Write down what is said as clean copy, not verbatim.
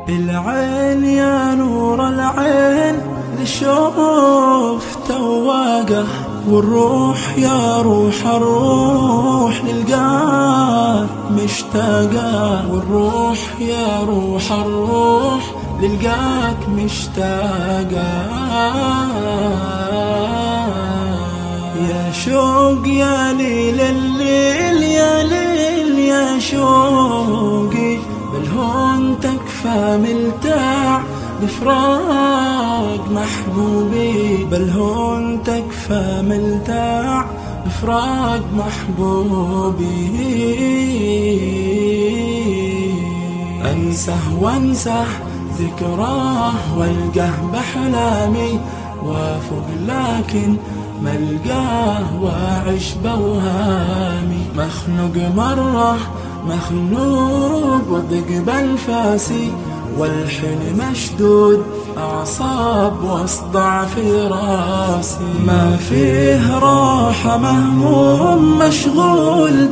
العين يا نور العين لشوف تواقه، والروح يا روح الروح للقاك مشتاقة، والروح يا روح الروح للقاك مشتاقة. يا شوق يا ليل الليل يا ليل يا شوقي، بالهون تكفى ملتاع بفراق محبوبي، بالهون تكفى ملتاع بفراق محبوبي. أنسه وانسه ذكراه والقاه بأحلامي وافق، لكن ملقاه واعش بوهامي. مخنوق مرة مخنوق وضق بانفاسي، والحين مشدود أعصاب واصدع في راسي. ما فيه راحة مهموم مشغول